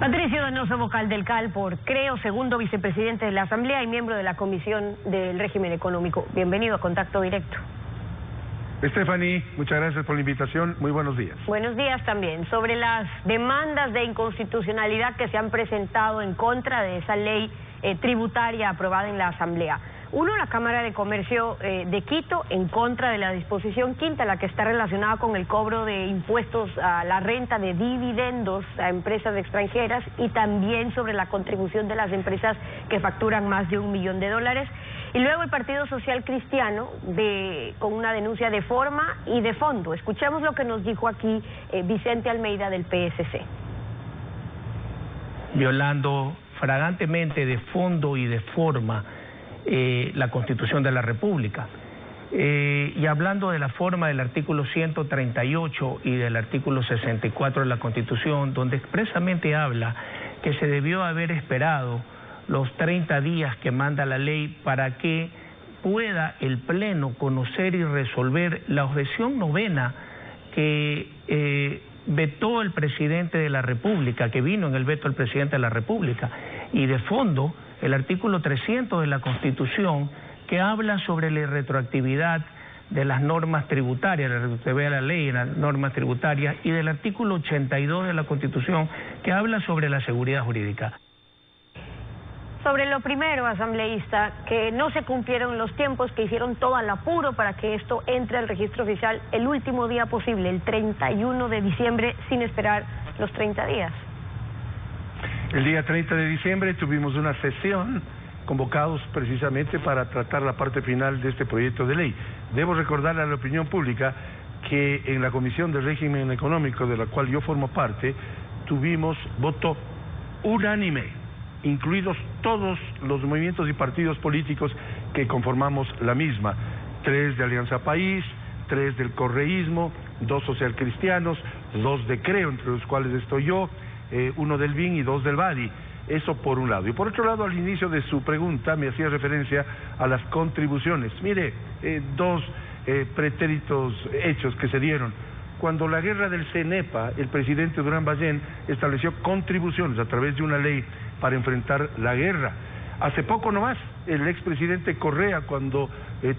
Patricio Donoso, vocal del CAL por Creo, segundo vicepresidente de la Asamblea y miembro de la Comisión del Régimen Económico. Bienvenido a Contacto Directo. Stephanie, muchas gracias por la invitación. Muy buenos días. Buenos días también. Sobre las demandas de inconstitucionalidad que se han presentado en contra de esa ley tributaria aprobada en la Asamblea. Uno, la Cámara de Comercio de Quito, en contra de la disposición quinta, la que está relacionada con el cobro de impuestos a la renta de dividendos a empresas extranjeras, y también sobre la contribución de las empresas que facturan más de $1 millón. Y luego el Partido Social Cristiano con una denuncia de forma y de fondo. Escuchemos lo que nos dijo aquí Vicente Almeida del PSC. Violando flagrantemente de fondo y de forma la Constitución de la República. Y hablando de la forma del artículo 138 y del artículo 64 de la Constitución, donde expresamente habla que se debió haber esperado los 30 días que manda la ley para que pueda el Pleno conocer y resolver la objeción novena que vetó el presidente de la República, que vino en el veto del presidente de la República, y de fondo el artículo 300 de la Constitución, que habla sobre la retroactividad de las normas tributarias, la retroactividad de la ley en las normas tributarias, y del artículo 82 de la Constitución, que habla sobre la seguridad jurídica. Sobre lo primero, asambleísta, que no se cumplieron los tiempos, que hicieron todo al apuro para que esto entre al registro oficial el último día posible, el 31 de diciembre, sin esperar los 30 días. El día 30 de diciembre tuvimos una sesión convocados precisamente para tratar la parte final de este proyecto de ley. Debo recordarle a la opinión pública que en la Comisión del Régimen Económico, de la cual yo formo parte, tuvimos voto unánime, incluidos todos los movimientos y partidos políticos que conformamos la misma. 3 de Alianza País, 3 del correísmo, 2 socialcristianos, 2 de Creo, entre los cuales estoy yo, 1 del BIN y 2 del BADI. Eso por un lado. Y por otro lado, al inicio de su pregunta me hacía referencia a las contribuciones. Mire, 2 pretéritos hechos que se dieron. Cuando la guerra del CENEPA, el presidente Durán Ballén estableció contribuciones a través de una ley para enfrentar la guerra. Hace poco nomás, el expresidente Correa, cuando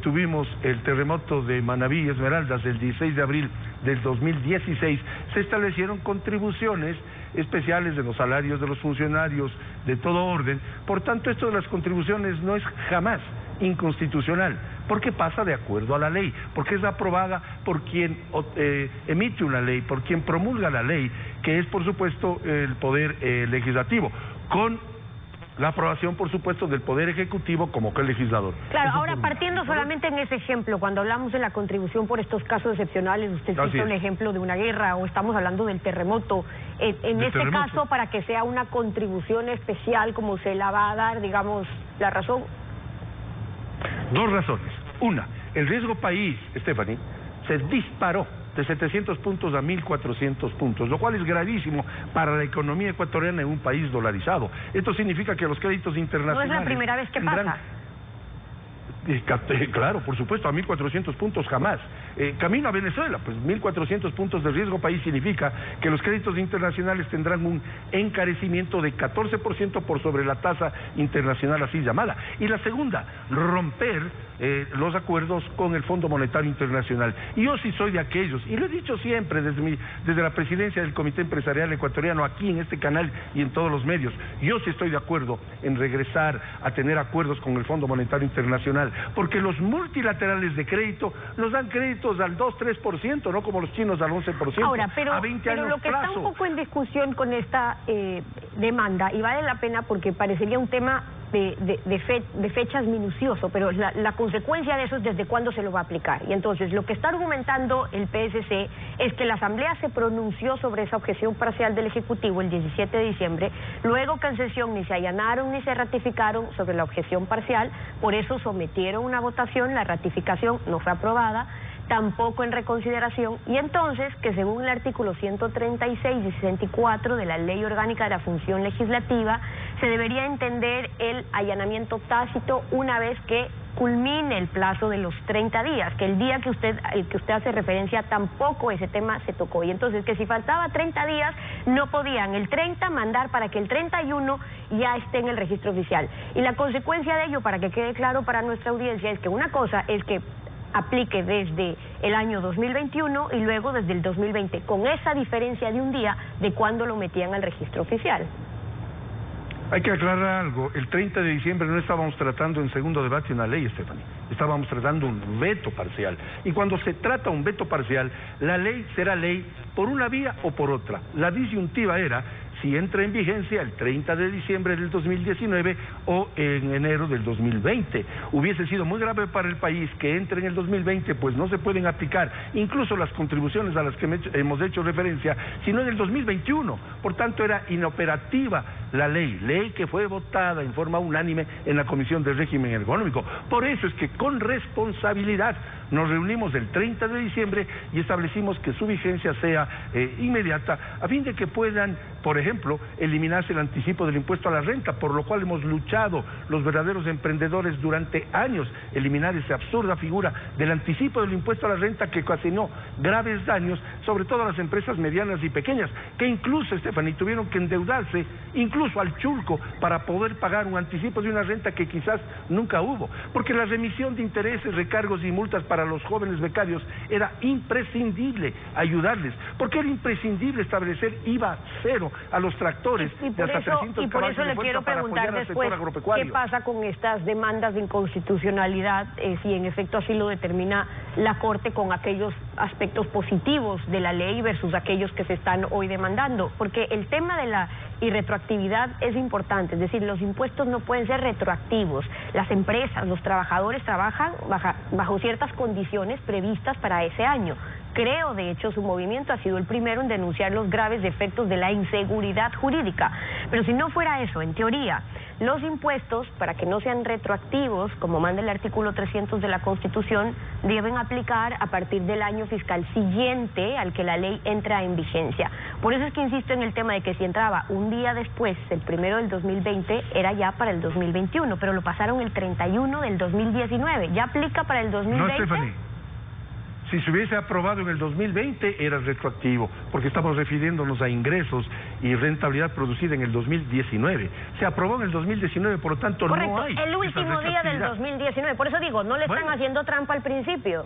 tuvimos el terremoto de Manabí y Esmeraldas el 16 de abril del 2016, se establecieron contribuciones especiales de los salarios de los funcionarios de todo orden. Por tanto, esto de las contribuciones no es jamás inconstitucional, porque pasa de acuerdo a la ley, porque es aprobada por quien emite una ley, por quien promulga la ley, que es por supuesto el Poder Legislativo, con la aprobación, por supuesto, del Poder Ejecutivo como co-legislador. Claro, ahora partiendo solamente en ese ejemplo, cuando hablamos de la contribución por estos casos excepcionales, usted cita un ejemplo de una guerra, o estamos hablando del terremoto. En este caso, para que sea una contribución especial, como se la va a dar, digamos, la razón. 2 razones. Una, el riesgo país, Stephanie, se disparó de 700 puntos a 1.400 puntos, lo cual es gravísimo para la economía ecuatoriana en un país dolarizado. Esto significa que los créditos internacionales... No es la primera vez que pasa. Claro, por supuesto, a 1.400 puntos jamás. Camino a Venezuela, pues 1.400 puntos de riesgo país significa que los créditos internacionales tendrán un encarecimiento de 14% por sobre la tasa internacional así llamada. Y la segunda, romper los acuerdos con el Fondo Monetario Internacional. Y yo sí soy de aquellos, y lo he dicho siempre desde la presidencia del Comité Empresarial Ecuatoriano, aquí en este canal y en todos los medios, yo sí estoy de acuerdo en regresar a tener acuerdos con el Fondo Monetario Internacional, porque los multilaterales de crédito nos dan créditos al 2-3%, no como los chinos al 11%. Ahora, a 20 años lo que plazo. está un poco en discusión con esta demanda, y vale la pena porque parecería un tema de fechas minucioso, pero la consecuencia de eso es desde cuándo se lo va a aplicar. Y entonces lo que está argumentando el PSC es que la Asamblea se pronunció sobre esa objeción parcial del Ejecutivo el 17 de diciembre, luego que en sesión ni se allanaron ni se ratificaron sobre la objeción parcial, por eso sometieron una votación, la ratificación no fue aprobada, tampoco en reconsideración, y entonces que según el artículo 136 y 64 de la Ley Orgánica de la Función Legislativa, se debería entender el allanamiento tácito una vez que culmine el plazo de los 30 días, que el día que usted hace referencia tampoco ese tema se tocó, y entonces que si faltaba 30 días no podían el 30 mandar para que el 31 ya esté en el registro oficial. Y la consecuencia de ello, para que quede claro para nuestra audiencia, es que una cosa es que aplique desde el año 2021 y luego desde el 2020, con esa diferencia de un día de cuando lo metían al registro oficial. Hay que aclarar algo, el 30 de diciembre no estábamos tratando en segundo debate una ley, Stephanie, estábamos tratando un veto parcial. Y cuando se trata un veto parcial, la ley será ley por una vía o por otra. La disyuntiva era si entra en vigencia el 30 de diciembre del 2019 o en enero del 2020. Hubiese sido muy grave para el país que entre en el 2020, pues no se pueden aplicar incluso las contribuciones a las que hemos hecho referencia, sino en el 2021. Por tanto, era inoperativa la ley que fue votada en forma unánime en la Comisión de Régimen Económico. Por eso es que con responsabilidad nos reunimos el 30 de diciembre y establecimos que su vigencia sea inmediata, a fin de que puedan, por ejemplo, eliminarse el anticipo del impuesto a la renta, por lo cual hemos luchado los verdaderos emprendedores durante años, eliminar esa absurda figura del anticipo del impuesto a la renta que ocasionó graves daños, sobre todo a las empresas medianas y pequeñas, que incluso, Stephanie, tuvieron que endeudarse, incluso al chulco, para poder pagar un anticipo de una renta que quizás nunca hubo, porque la remisión de intereses, recargos y multas para los jóvenes becarios era imprescindible ayudarles, porque era imprescindible establecer IVA cero a los tractores de hasta 300 caballos. Por eso le quiero preguntar después, ¿qué pasa con estas demandas de inconstitucionalidad, si en efecto así lo determina la Corte, con aquellos aspectos positivos de la ley versus aquellos que se están hoy demandando? Porque el tema de la irretroactividad es importante, es decir, los impuestos no pueden ser retroactivos. Las empresas, los trabajadores trabajan bajo ciertas condiciones previstas para ese año. Creo, de hecho, su movimiento ha sido el primero en denunciar los graves defectos de la inseguridad jurídica. Pero si no fuera eso, en teoría, los impuestos, para que no sean retroactivos, como manda el artículo 300 de la Constitución, deben aplicar a partir del año fiscal siguiente al que la ley entra en vigencia. Por eso es que insisto en el tema de que si entraba un día después, el 1 del 2020, era ya para el 2021, pero lo pasaron el 31 del 2019. ¿Ya aplica para el 2020? No, Stephanie. Si se hubiese aprobado en el 2020 era retroactivo, porque estamos refiriéndonos a ingresos y rentabilidad producida en el 2019. Se aprobó en el 2019, por lo tanto correcto, no hay el último día del 2019. Por eso digo, no le están haciendo trampa al principio.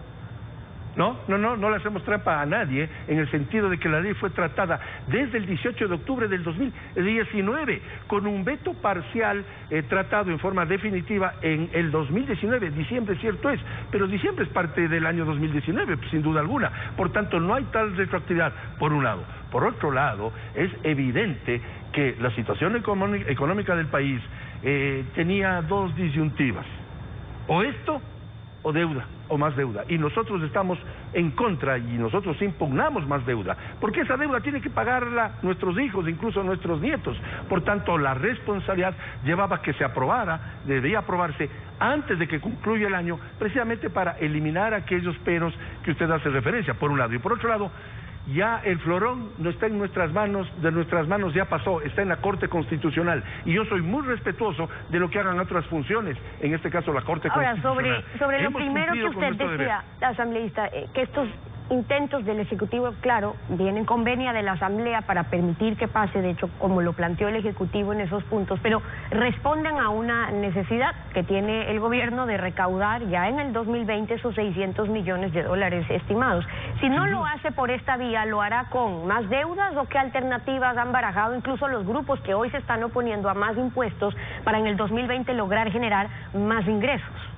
No le hacemos trampa a nadie, en el sentido de que la ley fue tratada desde el 18 de octubre del 2019, con un veto parcial tratado en forma definitiva en el 2019, diciembre, cierto es, pero diciembre es parte del año 2019, sin duda alguna. Por tanto, no hay tal retroactividad, por un lado. Por otro lado, es evidente que la situación económica del país tenía dos disyuntivas: o esto o deuda, o más deuda, y nosotros estamos en contra y nosotros impugnamos más deuda, porque esa deuda tiene que pagarla nuestros hijos, incluso nuestros nietos. Por tanto, la responsabilidad llevaba que se aprobara, debía aprobarse antes de que concluya el año, precisamente para eliminar aquellos peros que usted hace referencia, por un lado. Y por otro lado, ya el florón no está en nuestras manos, de nuestras manos ya pasó, está en la Corte Constitucional, y yo soy muy respetuoso de lo que hagan otras funciones, en este caso la Corte Constitucional. Ahora, sobre lo primero que usted decía, asambleísta, que estos intentos del Ejecutivo, claro, vienen con venia de la Asamblea para permitir que pase, de hecho, como lo planteó el Ejecutivo en esos puntos, pero responden a una necesidad que tiene el gobierno de recaudar ya en el 2020 esos 600 millones de dólares estimados. Si no lo hace por esta vía, ¿lo hará con más deudas o qué alternativas han barajado incluso los grupos que hoy se están oponiendo a más impuestos para en el 2020 lograr generar más ingresos?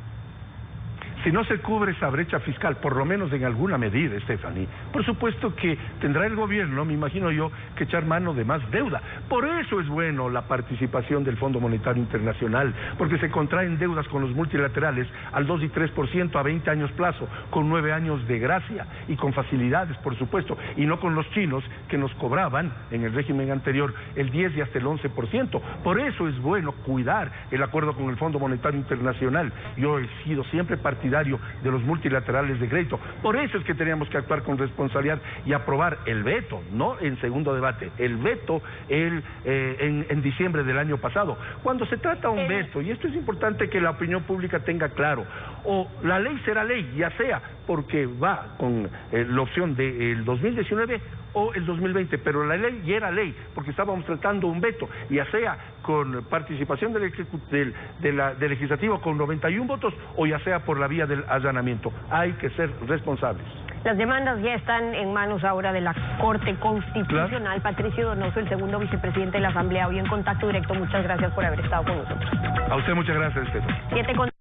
Si no se cubre esa brecha fiscal, por lo menos en alguna medida, Stephanie, por supuesto que tendrá el gobierno, me imagino yo, que echar mano de más deuda. Por eso es bueno la participación del Fondo Monetario Internacional, porque se contraen deudas con los multilaterales al 2 y 3% a 20 años plazo, con 9 años de gracia y con facilidades, por supuesto, y no con los chinos que nos cobraban en el régimen anterior el 10 y hasta el 11%. Por eso es bueno cuidar el acuerdo con el Fondo Monetario Internacional. Yo he sido siempre partidario partidario de los multilaterales de crédito. Por eso es que teníamos que actuar con responsabilidad y aprobar el veto, no en segundo debate, el veto en diciembre del año pasado. Cuando se trata de un veto, y esto es importante que la opinión pública tenga claro, o la ley será ley, ya sea porque va con la opción del 2019 o el 2020, pero la ley ya era ley, porque estábamos tratando un veto, ya sea con participación del legislativo con 91 votos, o ya sea por la vía del allanamiento. Hay que ser responsables. Las demandas ya están en manos ahora de la Corte Constitucional. Claro. Patricio Donoso, el segundo vicepresidente de la Asamblea, hoy en Contacto Directo. Muchas gracias por haber estado con nosotros. A usted muchas gracias, Esteban.